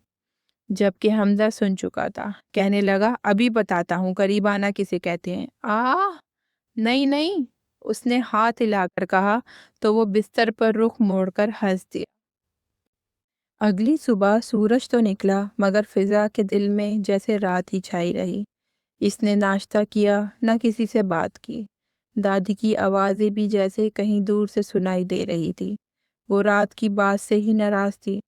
[SPEAKER 2] جبکہ حمزہ سن چکا تھا۔ کہنے لگا، ابھی بتاتا ہوں قریب آنا کسے کہتے ہیں۔ نہیں نہیں، اس نے ہاتھ ہلا کر کہا تو وہ بستر پر رخ موڑ کر ہنس دیا۔ اگلی صبح سورج تو نکلا، مگر فضا کے دل میں جیسے رات ہی چھائی رہی۔ اس نے ناشتہ کیا، نہ کسی سے بات کی۔ دادی کی آوازیں بھی جیسے کہیں دور سے سنائی دے رہی تھی۔ وہ رات کی بات سے ہی ناراض تھی۔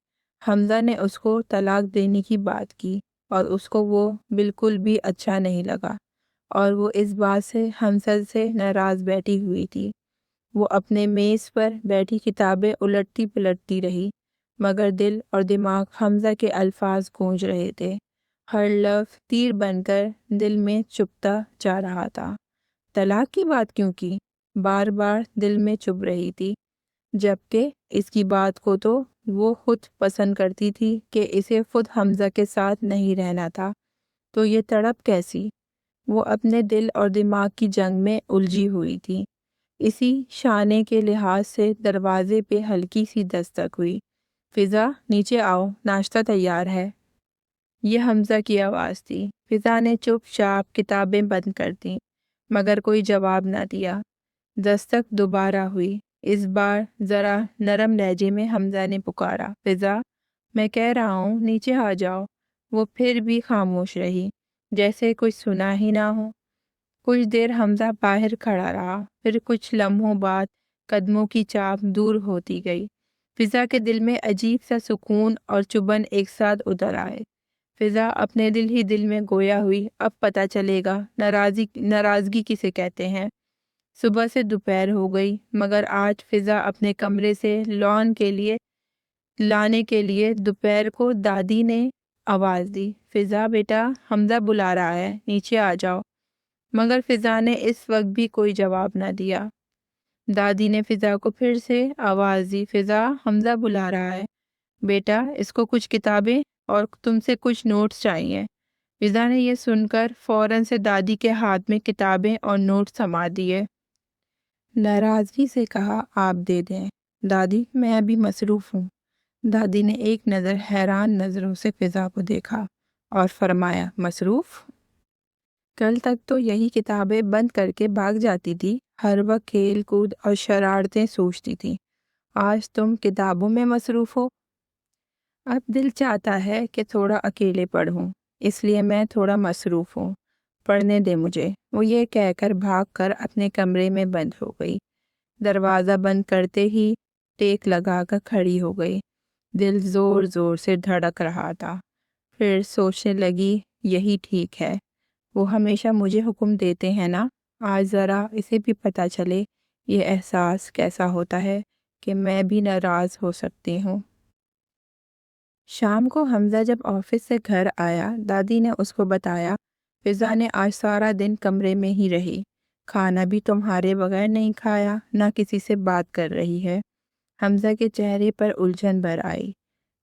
[SPEAKER 2] حمزہ نے اس کو طلاق دینے کی بات کی، اور اس کو وہ بالکل بھی اچھا نہیں لگا، اور وہ اس بات سے حمزہ سے ناراض بیٹھی ہوئی تھی۔ وہ اپنے میز پر بیٹھی کتابیں الٹتی پلٹتی رہی، مگر دل اور دماغ حمزہ کے الفاظ گونج رہے تھے۔ ہر لفظ تیر بن کر دل میں چبھتا جا رہا تھا۔ طلاق کی بات کیوں کی؟ بار بار دل میں چبھ رہی تھی، جبکہ اس کی بات کو تو وہ خود پسند کرتی تھی کہ اسے خود حمزہ کے ساتھ نہیں رہنا تھا، تو یہ تڑپ کیسی؟ وہ اپنے دل اور دماغ کی جنگ میں الجھی ہوئی تھی۔ اسی شانے کے لحاظ سے دروازے پہ ہلکی سی دستک ہوئی۔ فضا، نیچے آؤ، ناشتہ تیار ہے۔ یہ حمزہ کی آواز تھی۔ فضا نے چپ چاپ کتابیں بند کر دیں، مگر کوئی جواب نہ دیا۔ دستک دوبارہ ہوئی۔ اس بار ذرا نرم لہجے میں حمزہ نے پکارا، فضا، میں کہہ رہا ہوں نیچے آ جاؤ۔ وہ پھر بھی خاموش رہی، جیسے کچھ سنا ہی نہ ہو۔ کچھ دیر حمزہ باہر کھڑا رہا، پھر کچھ لمحوں بعد قدموں کی چاپ دور ہوتی گئی۔ فضا کے دل میں عجیب سا سکون اور چبھن ایک ساتھ اتر آئے۔ فضا اپنے دل ہی دل میں گویا ہوئی، اب پتہ چلے گا ناراضگی کسے کہتے ہیں۔ صبح سے دوپہر ہو گئی، مگر آج فضا اپنے کمرے سے لان کے لیے لانے کے لیے دوپہر کو دادی نے آواز دی، فضا بیٹا حمزہ بلا رہا ہے، نیچے آ جاؤ۔ مگر فضا نے اس وقت بھی کوئی جواب نہ دیا۔ دادی نے فضا کو پھر سے آواز دی، فضا حمزہ بلا رہا ہے بیٹا، اس کو کچھ کتابیں اور تم سے کچھ نوٹس چاہیے۔ فضا نے یہ سن کر فوراً سے دادی کے ہاتھ میں کتابیں اور نوٹس تھما دیے۔ ناراضگی سے کہا، آپ دے دیں دادی، میں ابھی مصروف ہوں۔ دادی نے ایک نظر حیران نظروں سے فضا کو دیکھا اور فرمایا، مصروف؟ کل تک تو یہی کتابیں بند کر کے بھاگ جاتی تھی، ہر وقت کھیل کود اور شرارتیں سوچتی تھی، آج تم کتابوں میں مصروف ہو؟ اب دل چاہتا ہے کہ تھوڑا اکیلے پڑھوں، اس لیے میں تھوڑا مصروف ہوں، پڑھنے دے مجھے۔ وہ یہ کہہ کر بھاگ کر اپنے کمرے میں بند ہو گئی۔ دروازہ بند کرتے ہی ٹیک لگا کر کھڑی ہو گئی، دل زور زور سے دھڑک رہا تھا۔ پھر سوچنے لگی، یہی ٹھیک ہے، وہ ہمیشہ مجھے حکم دیتے ہیں نا، آج ذرا اسے بھی پتہ چلے یہ احساس کیسا ہوتا ہے کہ میں بھی ناراض ہو سکتی ہوں۔ شام کو حمزہ جب آفس سے گھر آیا، دادی نے اس کو بتایا، فضا نے آج سارا دن کمرے میں ہی رہی، کھانا بھی تمہارے بغیر نہیں کھایا، نہ کسی سے بات کر رہی ہے۔ حمزہ کے چہرے پر الجھن بھر آئی۔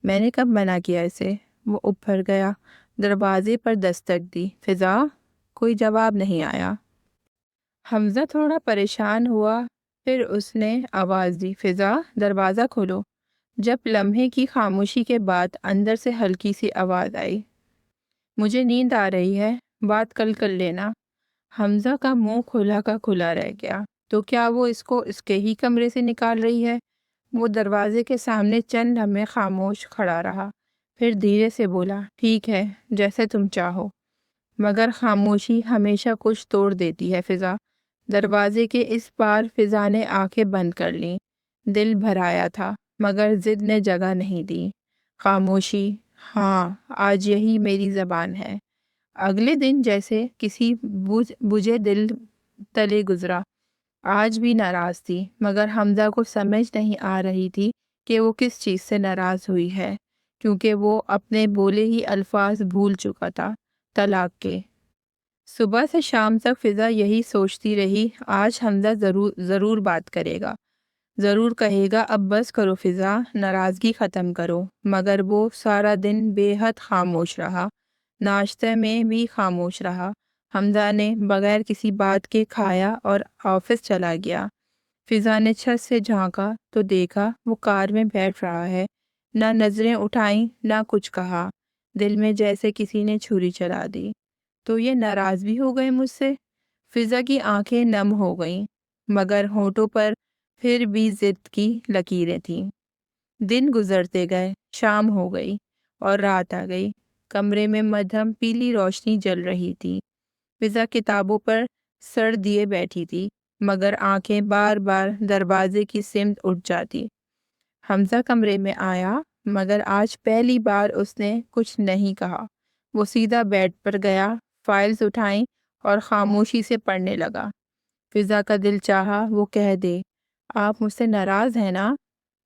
[SPEAKER 2] میں نے کب منع کیا اسے؟ وہ اوپر گیا، دروازے پر دستک دی، فضا؟ کوئی جواب نہیں آیا۔ حمزہ تھوڑا پریشان ہوا، پھر اس نے آواز دی، فضا دروازہ کھولو۔ جب لمحے کی خاموشی کے بعد اندر سے ہلکی سی آواز آئی، مجھے نیند آ رہی ہے، بات کل کر لینا۔ حمزہ کا منہ کھلا کا کھلا رہ گیا، تو کیا وہ اس کو اس کے ہی کمرے سے نکال رہی ہے؟ وہ دروازے کے سامنے چند لمحے خاموش کھڑا رہا، پھر دھیرے سے بولا، ٹھیک ہے، جیسے تم چاہو۔ مگر خاموشی ہمیشہ کچھ توڑ دیتی ہے فضا۔ دروازے کے اس پار فضا نے آنکھیں بند کر لیں، دل بھر آیا تھا مگر ضد نے جگہ نہیں دی۔ خاموشی، ہاں آج یہی میری زبان ہے۔ اگلے دن جیسے کسی بجھے دل تلے گزرا، آج بھی ناراض تھی، مگر حمزہ کو سمجھ نہیں آ رہی تھی کہ وہ کس چیز سے ناراض ہوئی ہے، کیونکہ وہ اپنے بولے ہی الفاظ بھول چکا تھا، طلاق کے۔ صبح سے شام تک فضا یہی سوچتی رہی، آج حمزہ ضرور بات کرے گا، ضرور کہے گا اب بس کرو فضا، ناراضگی ختم کرو۔ مگر وہ سارا دن بے حد خاموش رہا، ناشتے میں بھی خاموش رہا۔ حمزہ نے بغیر کسی بات کے کھایا اور آفس چلا گیا۔ فضا نے چھت سے جھانکا تو دیکھا وہ کار میں بیٹھ رہا ہے، نہ نظریں اٹھائیں نہ کچھ کہا، دل میں جیسے کسی نے چھری چلا دی۔ تو یہ ناراض بھی ہو گئے مجھ سے؟ فضا کی آنکھیں نم ہو گئیں، مگر ہونٹوں پر پھر بھی ضد کی لکیریں تھیں۔ دن گزرتے گئے، شام ہو گئی اور رات آ گئی۔ کمرے میں مدھم پیلی روشنی جل رہی تھی۔ فضا کتابوں پر سر دیے بیٹھی تھی، مگر آنکھیں بار بار دروازے کی سمت اٹھ جاتی۔ حمزہ کمرے میں آیا، مگر آج پہلی بار اس نے کچھ نہیں کہا۔ وہ سیدھا بیڈ پر گیا، فائلز اٹھائیں اور خاموشی سے پڑھنے لگا۔ فضا کا دل چاہا وہ کہہ دے، آپ مجھ سے ناراض ہیں نا،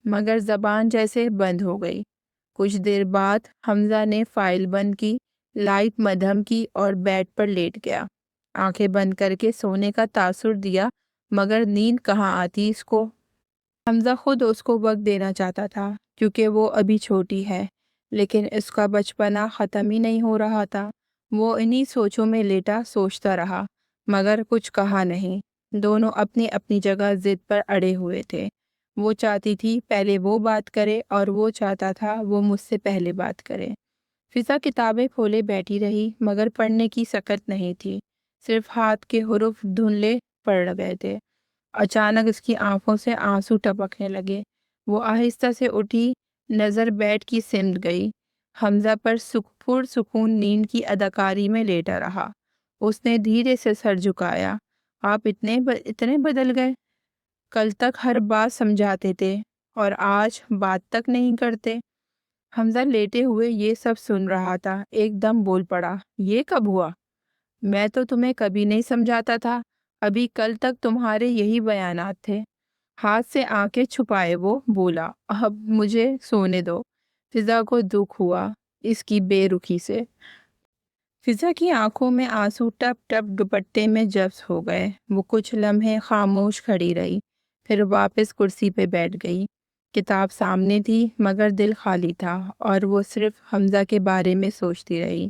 [SPEAKER 2] مگر زبان جیسے بند ہو گئی۔ کچھ دیر بعد حمزہ نے فائل بند کی، لائٹ مدھم کی اور بیڈ پر لیٹ گیا۔ آنکھیں بند کر کے سونے کا تاثر دیا، مگر نیند کہاں آتی اس کو۔ حمزہ خود اس کو وقت دینا چاہتا تھا، کیونکہ وہ ابھی چھوٹی ہے، لیکن اس کا بچپنا ختم ہی نہیں ہو رہا تھا۔ وہ انہی سوچوں میں لیٹا سوچتا رہا، مگر کچھ کہا نہیں۔ دونوں اپنی اپنی جگہ ضد پر اڑے ہوئے تھے۔ وہ چاہتی تھی پہلے وہ بات کرے اور وہ چاہتا تھا وہ مجھ سے پہلے بات کرے۔ فضا کتابیں کھولے بیٹھی رہی، مگر پڑھنے کی سکت نہیں تھی، صرف ہاتھ کے حروف دھندلے پڑ گئے تھے۔ اچانک اس کی آنکھوں سے آنسو ٹپکنے لگے۔ وہ آہستہ سے اٹھی، نظر بیڈ کی سمت گئی۔ حمزہ پر پرسکون نیند کی اداکاری میں لیٹا رہا۔ اس نے دھیرے سے سر جھکایا، آپ اتنے بدل گئے؟ کل تک ہر بات سمجھاتے تھے اور آج بات تک نہیں کرتے۔ حمزہ لیٹے ہوئے یہ سب سن رہا تھا، ایک دم بول پڑا، یہ کب ہوا؟ میں تو تمہیں کبھی نہیں سمجھاتا تھا، ابھی کل تک تمہارے یہی بیانات تھے۔ ہاتھ سے آنکھیں چھپائے وہ بولا، اب مجھے سونے دو۔ فضا کو دکھ ہوا اس کی بے رخی سے۔ فضا کی آنکھوں میں آنسو ٹپ ٹپ دوپٹے میں جذب ہو گئے۔ وہ کچھ لمحے خاموش کھڑی رہی، پھر واپس کرسی پہ بیٹھ گئی۔ کتاب سامنے تھی مگر دل خالی تھا، اور وہ صرف حمزہ کے بارے میں سوچتی رہی۔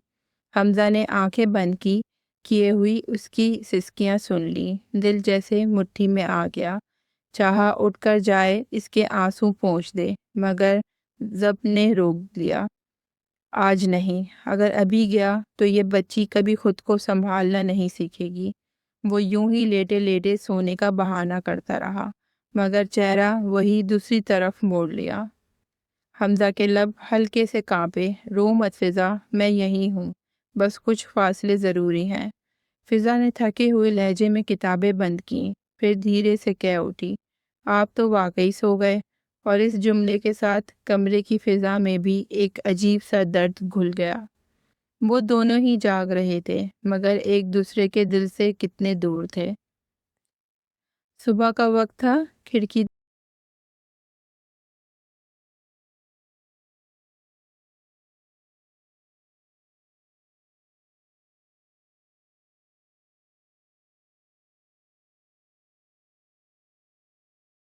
[SPEAKER 2] حمزہ نے آنکھیں بند کیے ہوئی اس کی سسکیاں سن لی۔ دل جیسے مٹھی میں آ گیا، چاہا اٹھ کر جائے، اس کے آنسو پونچھ دے، مگر ضبط نے روک لیا۔ آج نہیں، اگر ابھی گیا تو یہ بچی کبھی خود کو سنبھالنا نہیں سیکھے گی۔ وہ یوں ہی لیٹے لیٹے سونے کا بہانہ کرتا رہا، مگر چہرہ وہی دوسری طرف موڑ لیا۔ حمزہ کے لب ہلکے سے کانپے۔ رو مت فضا، میں یہیں ہوں، بس کچھ فاصلے ضروری ہیں۔ فضا نے تھکے ہوئے لہجے میں کتابیں بند کیں، پھر دھیرے سے کہہ اٹھی، آپ تو واقعی سو گئے۔ اور اس جملے کے ساتھ کمرے کی فضا میں بھی ایک عجیب سا درد گھل گیا۔ وہ دونوں ہی جاگ رہے تھے، مگر ایک دوسرے کے دل سے کتنے دور تھے۔ صبح کا وقت تھا، کھڑکی